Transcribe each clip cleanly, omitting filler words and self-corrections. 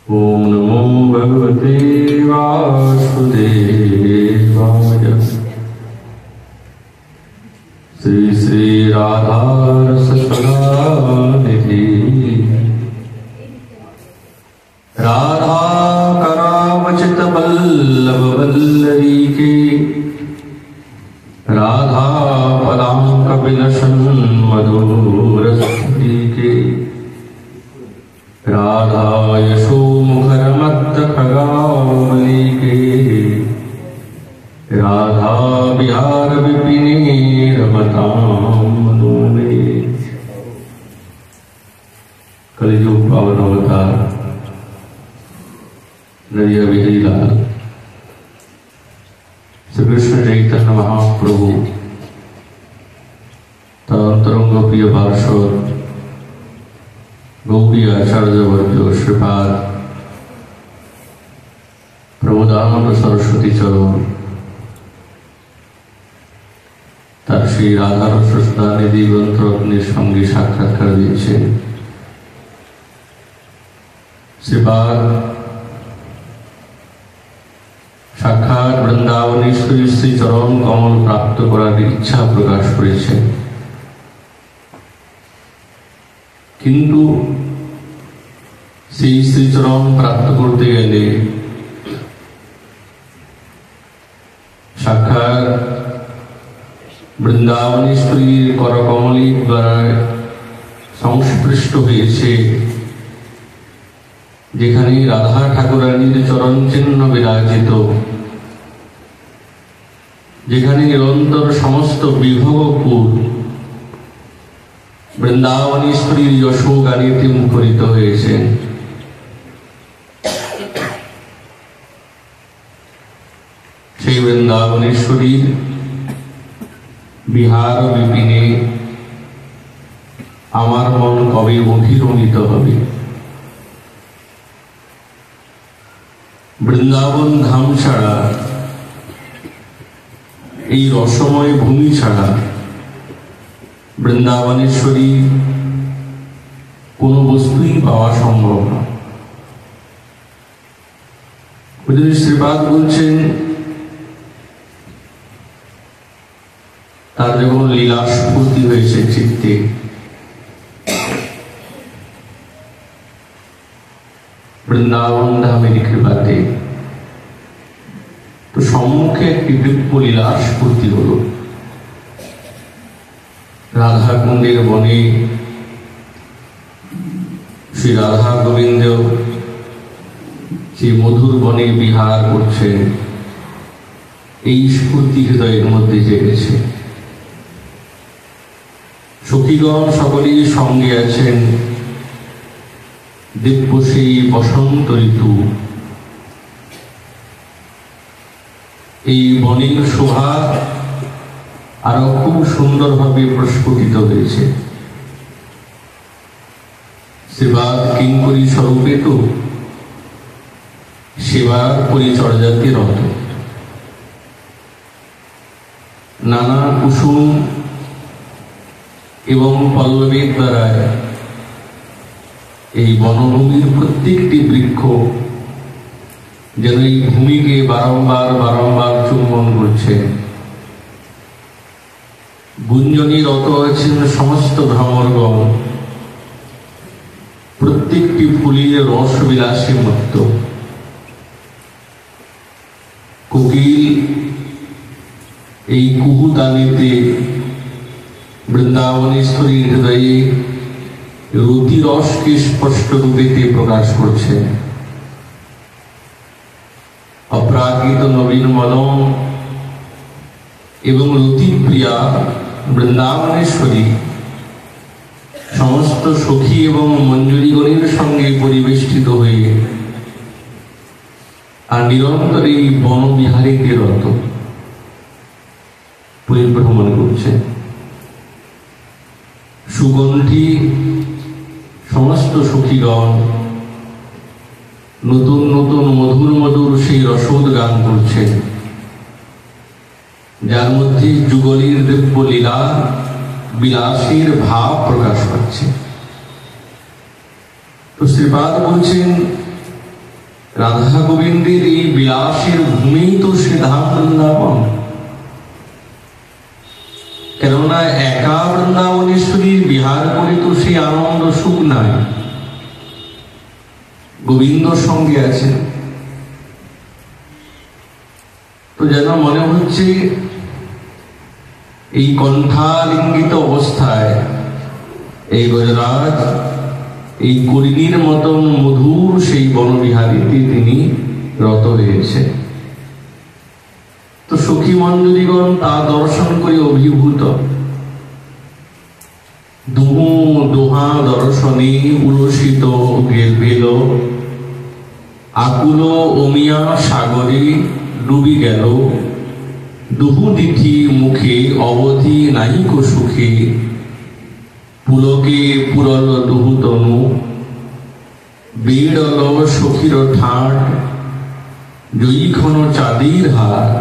ओम नमो भगवते वासुदेवाय। श्री श्री राधा रस सदानिधि राधा करावचित वल्लभ वल्लरी के राधा पदांक विलसन मधुर के राधा यशो मुखर मत्त खगावली के राधा बिहार विपिने रमताम मनो में। कलियुग पावन अवतार नरिया बिहारी लाल श्री कृष्ण चैतन्य महाप्रभु तरंग प्रिय पार्षद गौड़ी आचार्य वर्ग श्रीपाद प्रमोदानंद सरस्वती चरण তার সেই রাধারস সুধানিধি গ্রন্থরত্নের সঙ্গে সাক্ষাৎকার দিয়েছেন। শ্রীপাদ সাক্ষাৎ বৃন্দাবনেশ্বরী শ্রী চরণ কমল প্রাপ্ত করার ইচ্ছা প্রকাশ করেছেন, কিন্তু সেই শ্রীচরণ প্রাপ্ত করতে গেলে সাক্ষাৎ বৃন্দাবনেশ্বরীর করকমলের দ্বারা সংস্পৃষ্ট হয়েছে, যেখানে রাধা ঠাকুরানীর চরণ চিহ্ন বিরাজিত, যেখানে নিরন্তর সমস্ত বিভবপুর বৃন্দাবনেশ্বরীর যশোগানীতে মুখরিত হয়েছে। সেই বৃন্দাবনেশ্বরীর বিহার বিপিনে আমার মন কবে অভিরমিত হবে। বৃন্দাবন ধাম ছাড়া, এই রসময় ভূমি ছাড়া বৃন্দাবনেশ্বরী কোন বস্তুই পাওয়া সম্ভব না। শ্রীপাদ বলছেন, তার যখন লীলা স্ফূর্তি হয়েছে চিত্তে, বৃন্দাবন ধামের কৃপাতে, তো সম্মুখে একটি দিব্য লীলা স্ফূর্তি হল। রাধা কুণ্ডের বনে শ্রী রাধা গোবিন্দ সেই মধুর বনে বিহার করছেন, এই স্ফূর্তি হৃদয়ের মধ্যে জেগেছে। সখীগণ সকলেই সঙ্গে আছেন। দিব্য সেই বসন্ত ঋতু, এই বনের শোভা আরো খুব সুন্দরভাবে প্রস্ফুটিত হয়েছে। সেবার কিঙ্করী স্বরূপে তো সেবার পরিচর্যাতে রত। নানা কুসুম এবং পল্লবের দ্বারা এই বনভূমির প্রত্যেকটি বৃক্ষ যেন এই ভূমিকে বারংবার বারংবার চুম্বন করছে। গুঞ্জনে রত আছেন সমস্ত ভ্রমরগণ, প্রত্যেকটি ফুলের রস বিলাসী মুক্ত। কোকিল এই কুহুতানিতে বৃন্দাবনেশ্বরীর হৃদয়ে রতি রসকে স্পষ্ট রূপেতে প্রকাশ করছে। অপ্রাকৃত নবীন মলম এবং রতিপ্রিয়া বৃন্দাবনেশ্বরী সমস্ত সখী এবং মঞ্জুরিগণের সঙ্গে পরিবেষ্টিত হয়ে আর নিরন্তর এই বনবিহারীতে রত পরিভ্রমণ করছে। সুগন্ধি সমস্ত সখীগণ নতুন নতুন মধুর মধুর সেই রসদ গান করছেন, যার মধ্যে যুগলীর দিব্য লীলা বিলাসীর ভাব প্রকাশ পাচ্ছে। তো শ্রীপাদ বলছেন, রাধা গোবিন্দের এই বিলাসের ভূমি তো সে ধাম বৃন্দাবন। কেননা একা বৃন্দাবনেশ্বরীর বিহার করে তো সেই আনন্দ সুখ নাই, গোবিন্দর সঙ্গে আছেন। তো যেন মনে হচ্ছে এই কণ্ঠালিঙ্গিত অবস্থায় এই গজরাজ এই করিণীর মতন মধুর সেই বনবিহারীতে তিনি রত হয়েছে। তো সখী মঞ্জুরিগণ তা দর্শন করে অভিভূত। দুহু দোহা দর্শনে উলসিত গেল, আকুল অমিয়া সাগরে ডুবি গেল। দুহু দিঠি মুখে অবধি নাহিক সুখে, পুলকে পুরল দুহু তনু, বেড়ল সখীর ঠাট, জয়ীক্ষণ চাঁদির হাত,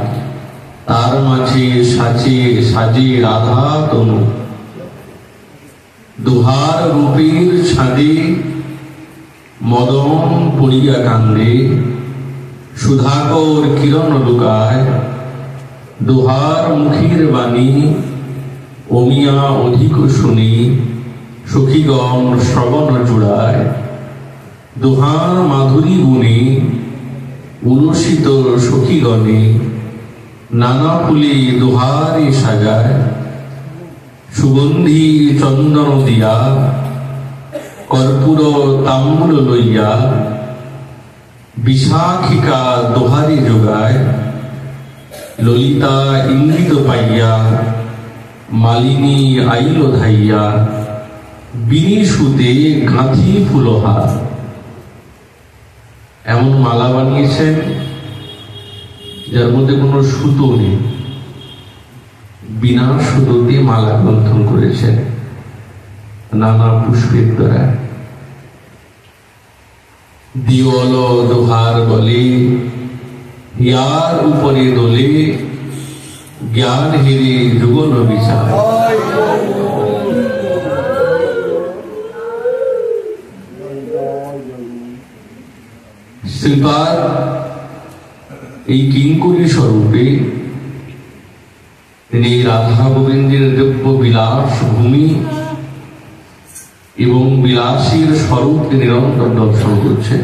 তার মাঝে সাজে সাজে রাধা তনু, দুহার রূপের ছাদে মদন পড়িয়া কান্দে, সুধাকর কিরণ লুকায়, দুহার মুখের বাণী অমিয়া অধিক শুনি, সখীগণ শ্রবণ জুড়ায়, দুহার মাধুরী গুণে উলসিত সখীগণে, নানা ফুলে দুহারে সাজায়, সুগন্ধি চন্দন দিয়া কর্পূর তাম্বুল লইয়া, বিশাখিকা দোহারে যোগায়, ললিতা ইঙ্গিত পাইয়া মালিনী আইল ধাইয়া, বিনি সুতে গাঁথি ফুলহার। এমন মালা বানিয়েছেন যার মধ্যে কোনো সুতো নেই, বিনা সুতো দিয়ে মালা গ্রন্থন করেছেন নানা পুষ্পের দ্বারা। দিওল দোহার বলে ইয়ার উপরে দোলে, জ্ঞান হেরে যুগল বিচার। শ্রীপাদ এই কিঙ্করী স্বরূপে তিনি রাধা গোবিন্দের দিব্য বিলাস ভূমি এবং বিলাসীর স্বরূপকে নিরন্তর দর্শন করছেন।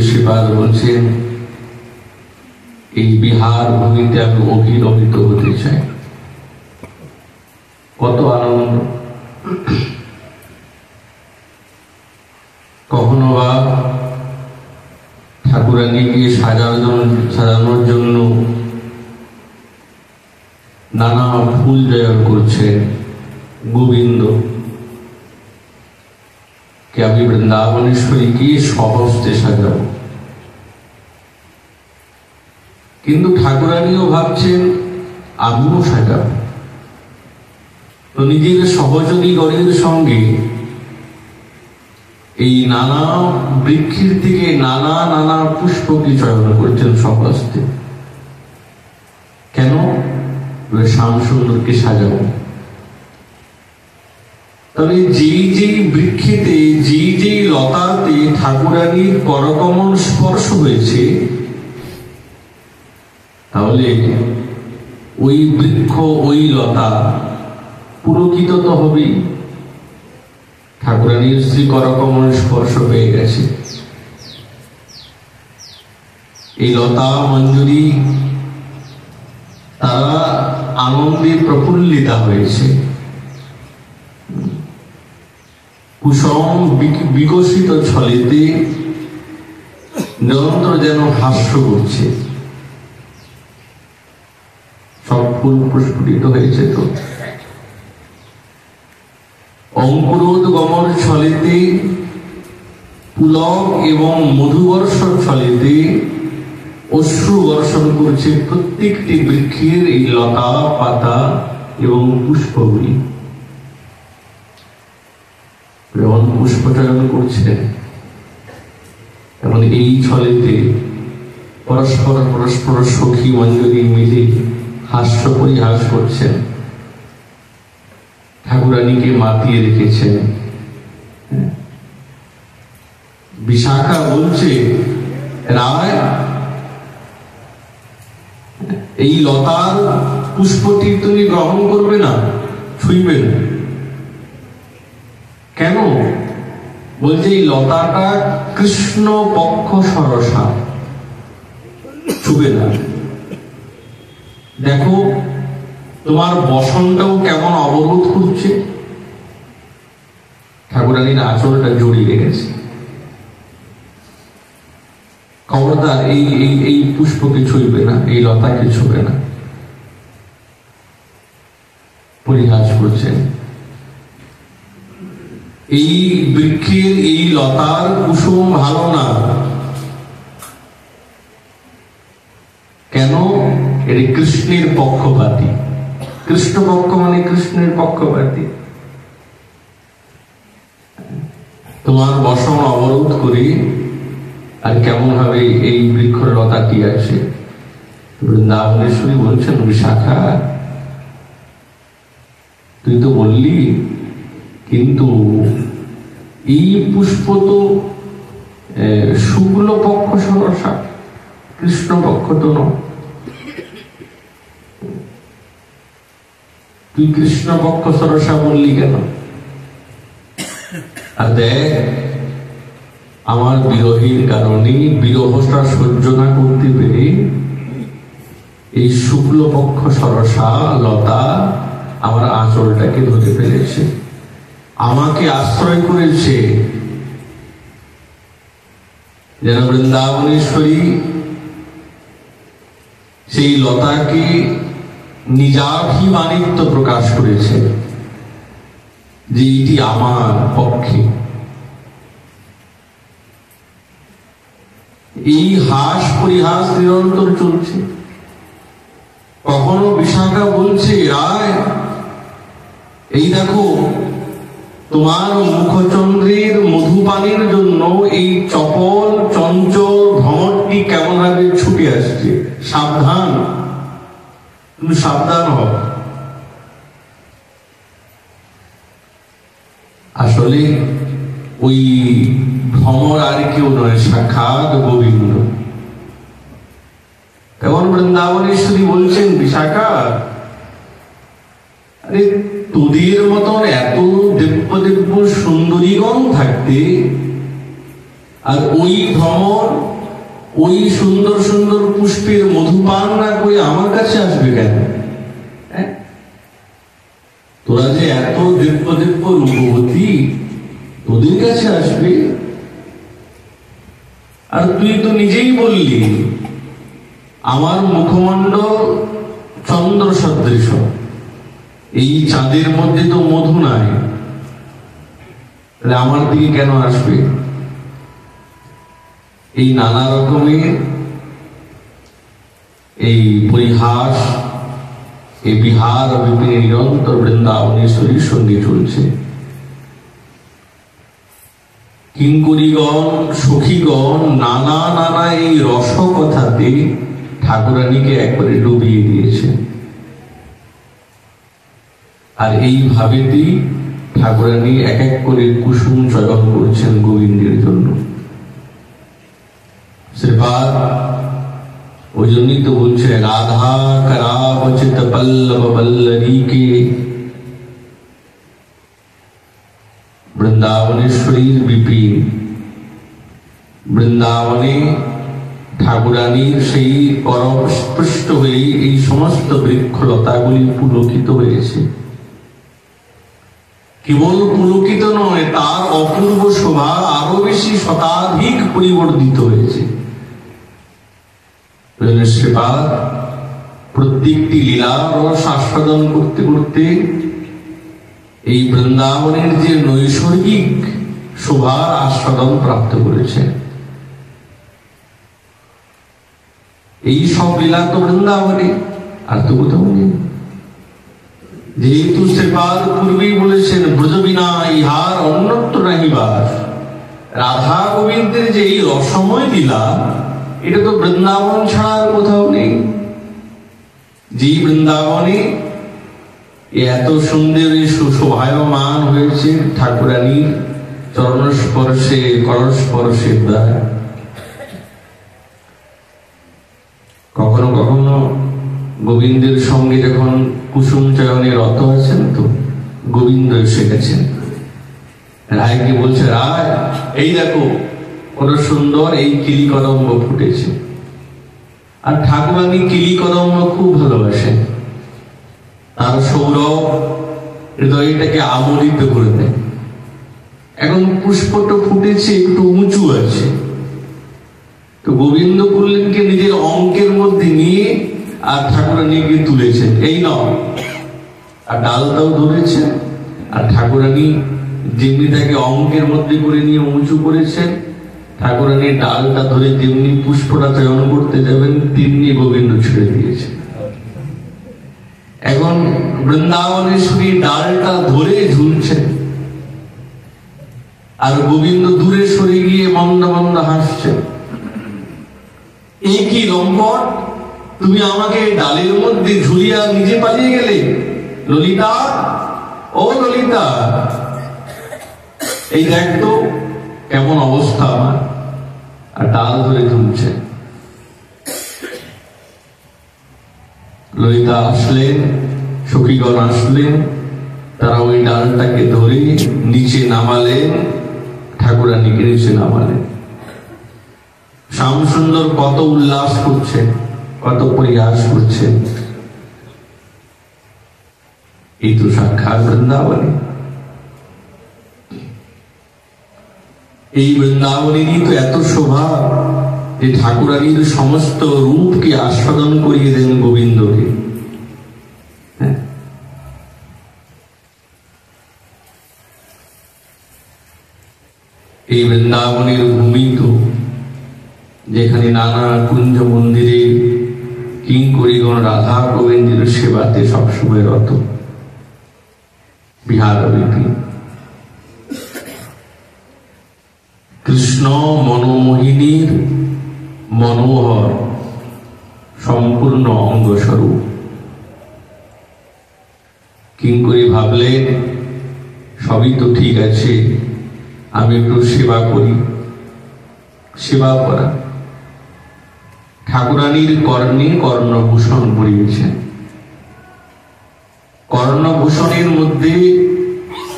শ্রীপাদ বলছেন এই বিহার ভূমিতে আমি অভিরমিত হতে চাই। কত আনন্দ! কখনো বা ঠাকুরানীকে সাজানোর জন্য নানা ফুল জয়ন করছে গোবিন্দ, কে আমি বৃন্দাবনেশ্বরীকে স্বহস্তে সাজাবো। কিন্তু ঠাকুরানীও ভাবছেন আমিও সাজাবো। তো নিজের সহযোগী গণের সঙ্গে এই নানা বৃক্ষের থেকে নানা নানা পুষ্পকে চয়ন করছেন স্বহস্তে। কেন? শ্যাম সুন্দরকে সাজাবো। তবে যেই যেই বৃক্ষেতে যেই যেই লতাতে ঠাকুরানীর করকমল স্পর্শ হয়েছে, তাহলে ওই বৃক্ষ ওই লতা পুলকিত তো হবেই। ঠাকুরানীর শ্রী করকমল স্পর্শ পেয়ে গেছে। এই লতা মঞ্জুরি তারা আনন্দে প্রফুল্লিতা হয়েছে। কুসুম বিকশিত ছলেতে নিরন্তর যেন হাস্য করছে। সব ফুল প্রস্ফুটিত হয়েছে। তো অঙ্কুরোদ্গমর ছলেতে, পুলক এবং মধুবর্ষণ ছলেতে অশ্রু বর্ষণ করছে প্রত্যেকটি বৃক্ষের এই লতা পাতা এবং পুষ্পগুলি। যেমন পুষ্পচয়ন করছেন, তেমন এই ছলেতে পরস্পর পরস্পর সখী মঞ্জুরি মিলে হাস্য পরিহাস করছেন, ঠাকুরানীকে মাতিয়ে রেখেছেন। বিশাখা বলছে, রায় এই লতার পুষ্পটি তুমি গ্রহণ করবে না, ছুঁইবে না। কেন? বলছে এই লতাটা কৃষ্ণ পক্ষ সরসা, ছুবে না। দেখো তোমার বসনটাও কেমন অবরোধ করছে। ঠাকুরানীর আঁচলটা জড়িয়ে গেছে। খবরদার এই এই এই পুষ্পকে ছুঁইবে না, এই লতাকে ছুঁবে না। পরিহাস করছেন। এই বৃক্ষের এই লতার কুসুম ভালো না। কেন? এটি কৃষ্ণের পক্ষপাতী। কৃষ্ণ পক্ষ মানে কৃষ্ণের পক্ষপাতী। তোমার বসন অবরোধ করে আর কেমন ভাবে এই বৃক্ষলতাটি আছে। বৃন্দাবনেশ্বরী বলছেন, বিশাখা তুই তো বললি, কিন্তু এই পুষ্প তো শুক্ল পক্ষ সরসা, কৃষ্ণ পক্ষ তো নয়। তুই কৃষ্ণ পক্ষ সরসা বললি কেন? আর দেখ, আমার বিরোহীর কারণে, বিরহটা সহ্য না করতে পেরে এই শুক্ল পক্ষ সরসা লতা আমার আঁচলটাকে ধরে ফেলেছে, আমাকে আশ্রয় করেছে, যেন বৃন্দাবনেশ্বরী সেই লতাকে নিজাভিমানিত্ব প্রকাশ করেছে যে এটি আমার পক্ষে। এই হাস পরিহাস নিরন্তর চলছে। কখনো বিশাখা বলছে, রায় এই দেখো, তোমার মুখচন্দ্রের মধুপানের জন্য এই চপল চঞ্চল ভ্রমরটি কেমন ভাবে ছুটে আসছে, সাবধান, তুমি সাবধান হও। আসলে ওই ভ্রমর আর কেউ নয়, সাক্ষাৎ গোবিন্দ। তেমন বৃন্দাবনেশ্বরী বলছেন, বিশাখা আরে তোদের মতন এত দিব্য দিব্য সুন্দরীগণ থাকতে আর ওই ভ্রমর ওই সুন্দর সুন্দর পুষ্পের মধুপান না করে আমার কাছে আসবে কেন? তোরা যে এত দিব্য দিব্য রূপবতী, তোদের কাছে আসবে? আর তুই তো নিজেই বললি আমার মুখমণ্ডল চন্দ্র সদৃশ, এই চাঁদের মধ্যে তো মধু নাই, তাহলে আমার দিকে কেন আসবে? এই নানা রকমের এই পরিহাস, এই বিহার বিপিনে নিরন্তর বৃন্দাবনেশ্বরীর সঙ্গে চলছে। কিঙ্করীগণ, সখীগণ নানা নানা এই রস কথাতে ঠাকুরানীকে একবারে ডুবিয়ে দিয়েছে। আর এই ভাবেতেই ঠাকুরানী এক এক করে কুসুম চয়ন করছেন গোবিন্দের জন্য। শ্রীপাদ ওই জন্যই তো বলছে, রাধা করাবচিত পল্লব বল্লরীকে। বৃন্দাবনেশ্বরীর বিপিন, বৃন্দাবনে ঠাকুরানীর সেই করম স্পৃষ্ট হয়ে এই সমস্ত বৃক্ষলতাগুলি পুলকিত হয়েছে। কেবল পুলকিত নয়, তার অপূর্ব শোভা আরো বেশি শতাধিক পরিবর্ধিত হয়েছে। শ্রীপাদ প্রত্যেকটি লীলার রস আস্বাদন করতে করতে এই বৃন্দাবনের যে নৈসর্গিক শোভার আস্বাদন প্রাপ্ত করেছে। এই সব লীলা তো বৃন্দাবনে, আর তো কোথাও নেই। যেহেতু শ্রীপাদ পূর্বেই বলেছেন, ব্রজ বিনা ইহার অন্যত্র নাহি বাস। রাধা গোবিন্দের যে এই রসময় লীলা, এটা তো বৃন্দাবন ছাড়া আর কোথাও নেই। যেই বৃন্দাবনে এত সুন্দর সুশোভায়মান হয়েছে ঠাকুরানীর চরণস্পর্শে করস্পর্শের দ্বারা। কখনো কখনো গোবিন্দের সঙ্গে যখন কুসুম চয়নে রত আছেন, তো গোবিন্দ এসে গেছেন, রায়কে বলছে, রায় এই দেখো কত সুন্দর এই কিলি কদম্ব ফুটেছে। আর ঠাকুরানী কিলি কদম্ব খুব ভালোবাসেন, তার সৌরভ হৃদয়টাকে আমোদিত করে দেয়। এখন পুষ্পটা ফুটেছে একটু উঁচু আছে, তো গোবিন্দ করলেন কি, নিজের অঙ্কের মধ্যে নিয়ে আর ঠাকুরানীকে তুলেছেন, এই নাও। আর ডালটাও ধরেছেন, আর ঠাকুরানী যেমনি তাকে অঙ্কের মধ্যে করে নিয়ে উঁচু করেছেন, ঠাকুরানী ডালটা ধরে যেমনি পুষ্পটা চয়ন করতে যাবেন, তেমনি গোবিন্দ ছেড়ে দিয়েছেন। এখন বৃন্দাবনেশ্বরী ডালটা ধরে ঝুলছেন, আর গোবিন্দ দূরে সরে গিয়ে মন্দ মন্দ হাসছেন। লম্পট, তুমি আমাকে ডালের মধ্যে ঝুলিয়ে নিজে পালিয়ে গেলে। ললিতা, ও ললিতা, এই দেখ তো কেমন অবস্থা আমার। আর ডাল ধরে ঝুলছে। ললিতা আসলেন, সখীগণ আসলেন, তারা ওই ডালটাকে ধরে নিচে নামালেন, ঠাকুরানীকে নিচে নামালেন। শ্যামসুন্দর কত উল্লাস করছেন, কত পরিহাস করছেন। এই তো সাক্ষাৎ বৃন্দাবনী। এই বৃন্দাবনেরই তো এত শোভা যে ঠাকুরানীর সমস্ত রূপকে আস্বাদন করিয়ে দেন গোবিন্দকে। এই বৃন্দাবনের ভূমি তো যেখানে নানা কুঞ্জ মন্দিরে কিঙ্করীগণ রাধা গোবিন্দের সেবাতে সবসময় রত। বিহার কৃষ্ণ মনোমোহিনীর মনোহর সম্পূর্ণ অঙ্গস্বরূপ। কিঙ্করী ভাবলেন সবই তো ঠিক আছে, আমি একটু সেবা করি। সেবা করা, ঠাকুরানীর কর্ণে কর্ণভূষণ পরিয়েছেন। কর্ণভূষণের মধ্যে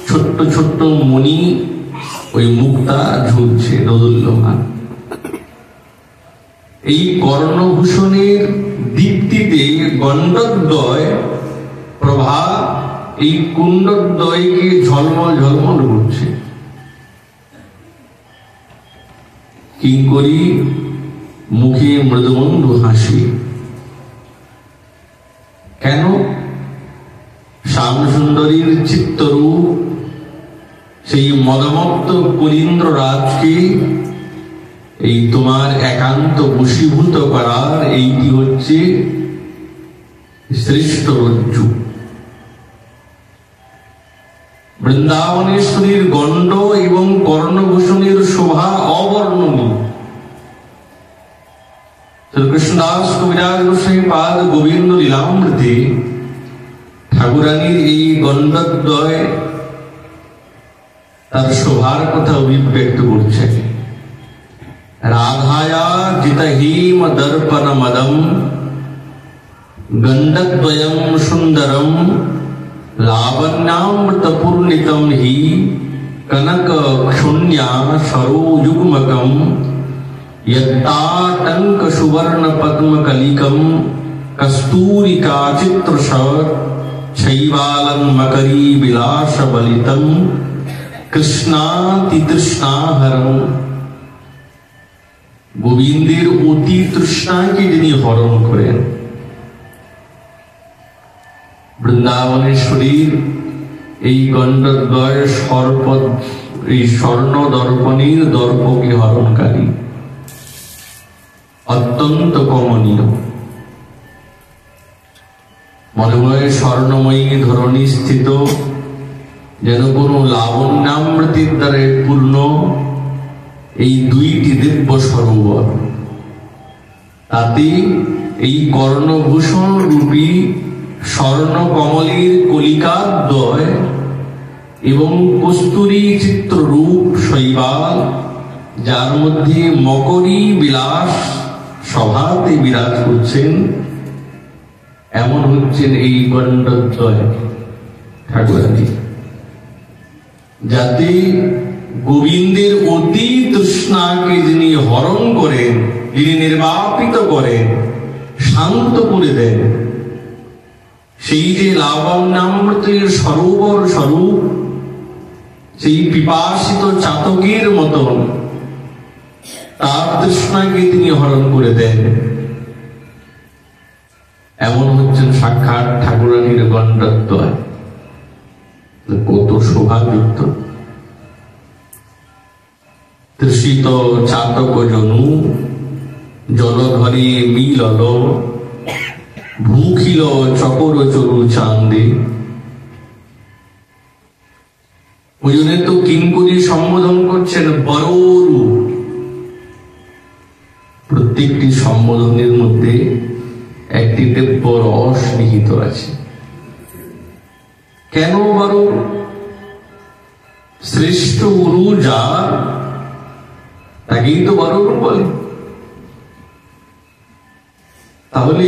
ছোট্ট ছোট্ট মণি, ওই মুক্তা ঝুলছে দোদুল্যমান। এই কর্ণভূষণের দীপ্তিতে গণ্ডদ্বয় প্রভা এই কুণ্ডদ্বয়কে ঝলমল ঝলমল করছে। কিঙ্করী মুখে মৃদুমন্দ হাসি। কেন? শ্যামসুন্দরীর চিত্তরূপ সেই মদমত্ত কলীন্দ্র রাজকে এই তোমার একান্ত বশীভূত করার এইটি হচ্ছে শ্রেষ্ঠ রজ্জু। বৃন্দাবনেশ্বরীর গণ্ড এবং কর্ণভূষণের শোভা অবর্ণনীয়। শ্রীকৃষ্ণদাস কবিরাজ গোস্বামী পাদ গোবিন্দ লীলামৃতে ঠাকুরানীর এই গণ্ডদ্বয় তার শোভার কথা অভিব্যক্ত করছে। রাধায়া জিতহিম দর্পণ মদম গণ্ডদ্বয়ম সুন্দরম লাবণ্যামৃত পূর্ণিতম হি কনক ক্ষুণ্যা সरोजुग्मकम यत्ताटंक सुवर्ण पद्म कलिकम कस्तूरिका चित्रश छैवालन मकरी विलास बलितम कृष्णाति तृष्णाहरम। গোবিন্দের অতি তৃষ্ণাকে যিনি হরণ করেন। বৃন্দাবনেশ্বরীর এই গণ্ডদ্বয় সর্প, এই স্বর্ণ দর্পণের দর্পকে হরণকারী, অত্যন্ত কমনীয়। মনে হয় স্বর্ণময়ী ধরণী স্থিত, যেন কোন লাবণ্যামৃতের দ্বারা পূর্ণ এই দুইটি দিব্য সরোবর। তাতে এই কর্ণভূষণ রূপী স্বর্ণ কমলের কলিকাদ্বয় এবং কস্তুরী চিত্ররূপ শৈবাল, যার মধ্যে মকরী বিলাস সভাতে বিরাজ করছেন, এমন হচ্ছেন এই গণ্ডদ্বয় ঠাকুরানী। যাতে গোবিন্দের অতি তৃষ্ণাকে যিনি হরণ করেন, যিনি নির্বাপিত করেন, শান্ত করে দেন, সেই যে লাবণ্যামৃতের সরোবর স্বরূপ, সেই পিপাসিত চাতকের মতন তার তৃষ্ণাকে তিনি হরণ করে দেন, এমন হচ্ছেন সাক্ষাৎ ঠাকুরানীর গণ্ডদ্বয়। কত শোভাযুক্ত। তৃষিত চাতক জনু জলধরে মিলল, ভূখিল চকর চরু চান্দে। ওই জন্য তো কিঙ্করী সম্বোধন করছেন বড়রূপ। প্রত্যেক প্রত্যেকটি সম্বোধনের মধ্যে একটি দিব্য রস নিহিত আছে। কেন বরং শ্রেষ্ঠ গুরু যার, তাকেই তো বরং বলে। তাহলে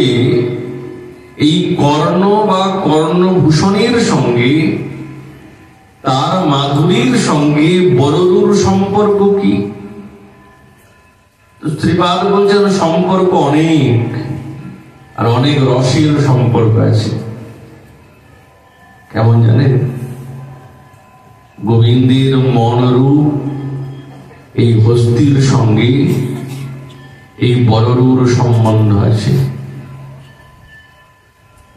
এই কর্ণ বা কর্ণভূষণের সঙ্গে, তার মাধুরীর সঙ্গে বড়রুর সম্পর্ক কি? শ্রীপাদ বলছেন সম্পর্ক অনেক, আর অনেক রসের সম্পর্ক আছে। কেমন জানেন? গোবিন্দের মনরূপ এই হস্তির সঙ্গে এই বড়রুর সম্বন্ধ আছে।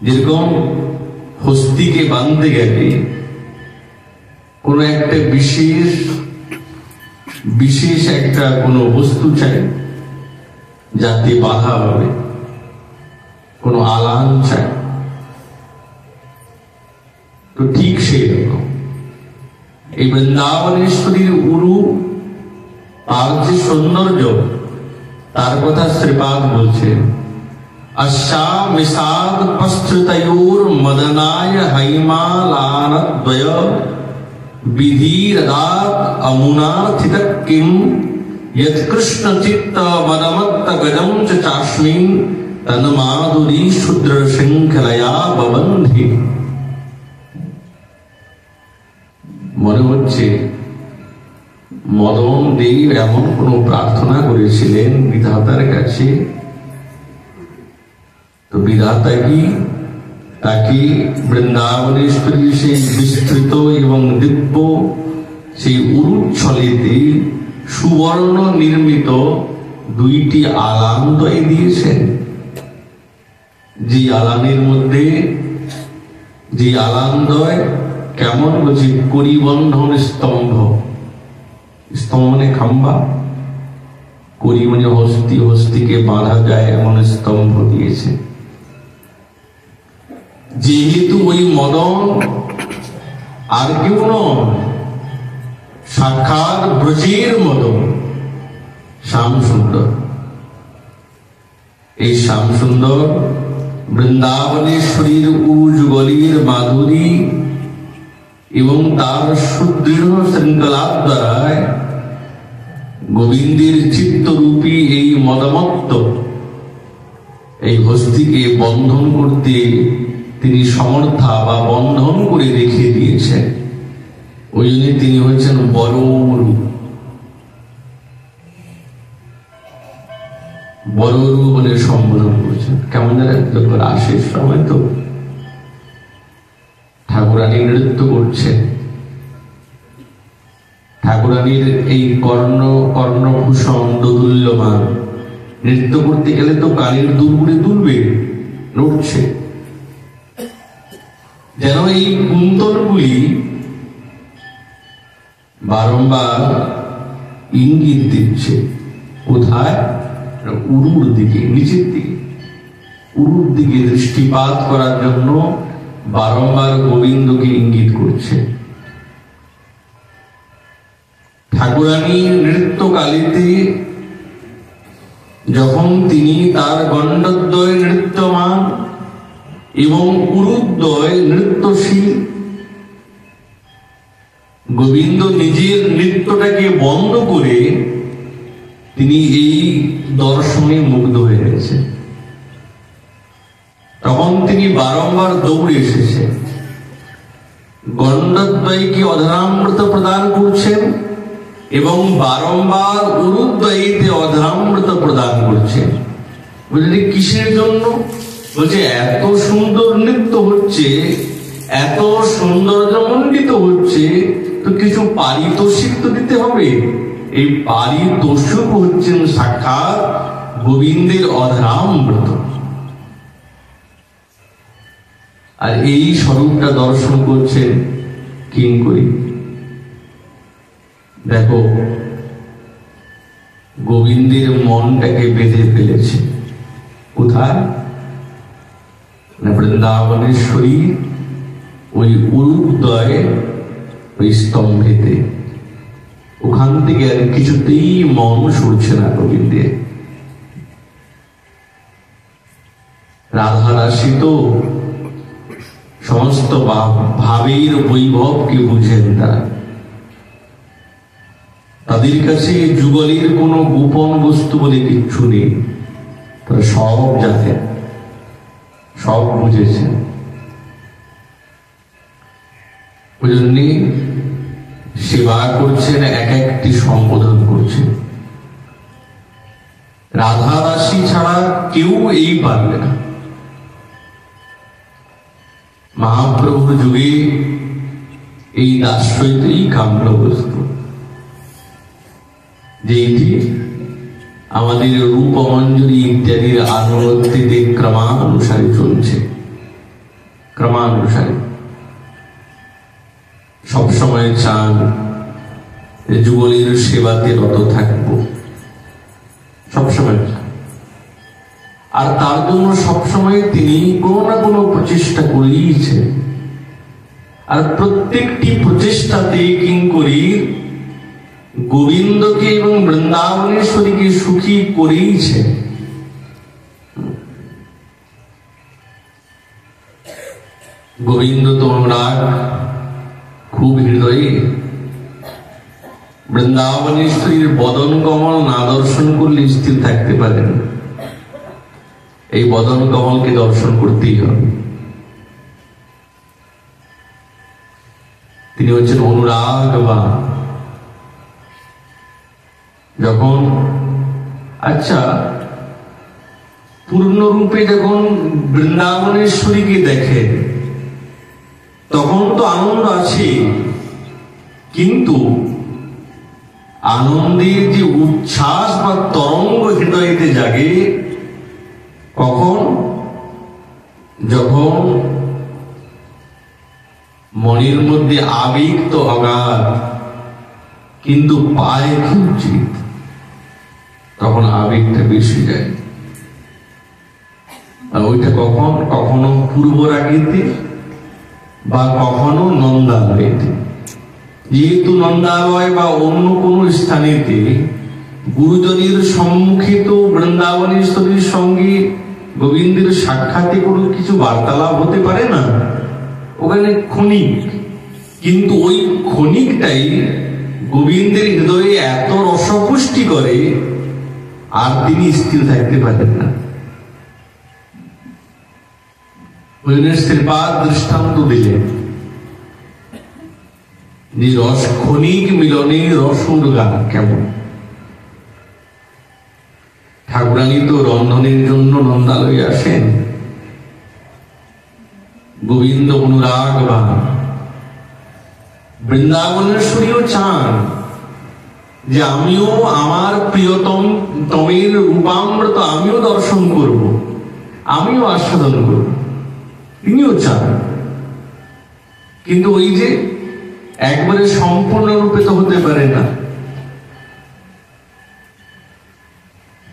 যেরকম হস্তিকে বাঁধতে গেলে কোন একটা বিশেষ একটা কোনো বস্তু চাই যাতে বাধা হবে, কোন আলান চাই। তো ঠিক সেই রকম এই বৃন্দাবনেশ্বরীর উরু, তার যে সৌন্দর্য, তার কথা শ্রীপাদ বলছেন। अश्यामिषाद पस्त्रुतयोर मदनाय हैमालानद्वय विधिरदात अमुनार्थित किम यत्कृष्ण चित्त मदमत्त गजम च चास्मिन् तन्माधुरी शुद्र शृंखलया बबन्धे। মনে হচ্ছে মদন দেব এমন কোন প্রার্থনা করেছিলেন বিধাতার কাছে, তো বিধাতা কি তাকে বৃন্দাবনেশ্বরী সেই বিস্তৃত এবং দিব্য সেই উরুচ্ছলেতে সুবর্ণ নির্মিত দুইটি আলানদ্বয় দিয়েছেন। যে আলানের মধ্যে, যে আলানদ্বয় কেমন বলছে, করিবন্ধন স্তম্ভ। স্তম্ভ মানে খাম্বা, করি মানে হস্তি, হস্তিকে বাঁধা যায় এমন স্তম্ভ দিয়েছে। যেহেতু ওই মদন আর কেউ নয়, সাক্ষাৎ ব্রজের মদন শ্যাম সুন্দর। এই শ্যাম সুন্দর বৃন্দাবনেশ্বরীর উযুগলীর মাধুরী এবং তার সুদৃঢ় শৃঙ্খলার দ্বারায় গোবিন্দের চিত্তরূপী এই মদমত্ত এই হস্তিকে বন্ধন করতে তিনি সমর্থা বা বন্ধন করে দেখিয়ে দিয়েছেন। ওই জন্য তিনি হচ্ছেন বড়রু। বড়রু বলে সম্বোধন করছেন। কেমন যখন রাসের সময় তো ঠাকুরানী নৃত্য করছেন, ঠাকুরানীর এই কর্ণভূষণ দোদুল্যমান, নৃত্য করতে গেলে তো কানের দুলগুলি দুলবে, নড়ছে, যেন এই কুন্তলগুলি বারংবার ইঙ্গিত দিচ্ছে কোথায়, উরুর দিকে, নিচের দিকে, উরুর দিকে দৃষ্টিপাত করার জন্য বারংবার গোবিন্দকে ইঙ্গিত করছে। ঠাকুরানী নৃত্যকালীতে যখন তিনি তার গণ্ডদ্বয় নৃত্যমান এবং উরুদ্বয় নৃত্যশীল, গোবিন্দ নিজের নৃত্যটাকে বন্ধ করে তিনি এই দর্শনে মুগ্ধ হয়ে গেছে। তখন তিনি বারংবার দৌড়ে এসেছেন, গণ্ডদ্বয়কে অধরামৃত প্রদান করছেন এবং বারংবার উরুদ্বয়ীতে অধরামৃত প্রদান করছেন। বুঝলি কিসের জন্য? বলছে এত সুন্দর নৃত্য হচ্ছে, এত সৌন্দর্যমণ্ডিত হচ্ছে, তো কিছু পারিতোষিক তো দিতে হবে। এই পারিতোষিক হচ্ছেন সাক্ষাৎ গোবিন্দের অধরামৃত। আর এই স্বরূপটা দর্শন করছেন কিঙ্করী। দেখো গোবিন্দের মনটাকে বেঁধে ফেলেছে কোথায়? না বৃন্দাবনেশ্বরী ওই উরুদ্বয় ওই স্তম্ভেতে। ওখান থেকে আর কিছুতেই মন সরছে না গোবিন্দের। রাধা রাশি তো সমস্ত ভাবের বৈভবকে বুঝেন তারা। তাদের কাছে যুগলের কোনো গোপন বস্তু বলে কিচ্ছু নেই, তারা সব জানেন, সব বুঝেছেন। ওই জন্যে সেবা করছেন, এক একটি সম্বোধন করছেন। রাধা রাশি ছাড়া কেউ এই পারবে না। মহাপ্রভুর যুগে এই দাস্যই কাম্য বস্তু, যেটি আমাদের রূপমঞ্জরি ইত্যাদির আনুগত্যে ক্রমানুসারে চলছে। ক্রমানুসারে সবসময় চান যুগলের সেবাতে রত থাকবো, সবসময়। আর তার জন্য সবসময় তিনি কোনো না কোনো প্রচেষ্টা করেইছেন। আর প্রত্যেকটি প্রচেষ্টাতে কিঙ্করী গোবিন্দকে এবং বৃন্দাবনেশ্বরীকে সুখী করেইছে। গোবিন্দ তো আমরা খুব হৃদয়ে, বৃন্দাবনেশ্বরীর বদন কমল না দর্শন করলে স্থির থাকতে পারেন। এই বদন কমলকে দর্শন করতেই হবে। তিনি হচ্ছেন অনুরাগবান। যখন আচ্ছা পূর্ণরূপে যখন বৃন্দাবনেশ্বরীকে দেখে তখন তো আনন্দ আছে, কিন্তু আনন্দের যে উচ্ছ্বাস বা তরঙ্গ হৃদয়েতে জাগে কখন? যখন মনের মধ্যে আবেগ তো অগাধ, কিন্তু পায় কি উচিত, তখন আবেগটা বেশি যায়। আর ওইটা কখন? কখনো পূর্ব রাগেতে বা কখনো নন্দালয়েতে। যেহেতু নন্দালয় বা অন্য কোনো স্থানেতে গুরুজনের সম্মুখে তো বৃন্দাবনেশ্বরীর সঙ্গে গোবিন্দের সাক্ষাতে কোনো কিছু বার্তালাপ হতে পারে না, ওখানে ক্ষণিক। কিন্তু ওই ক্ষণিকটাই গোবিন্দের হৃদয়ে এত রসপুষ্টি করে আর তিনি স্থির থাকতে পারেন না। শ্রীপাদ দৃষ্টান্ত দিলেন যে রস ক্ষণিক মিলনে রসুর গান কেমন। ঠাকুরানী তো রন্ধনের জন্য নন্দালয়ে আসেন। গোবিন্দ অনুরাগবান, বৃন্দাবনেশ্বরীও চান যে আমিও আমার প্রিয়তম তমের রূপামৃত আমিও দর্শন করব, আমিও আস্বাদন করব। তিনিও চান, কিন্তু ওই যে একবারে সম্পূর্ণরূপে তো হতে পারে না।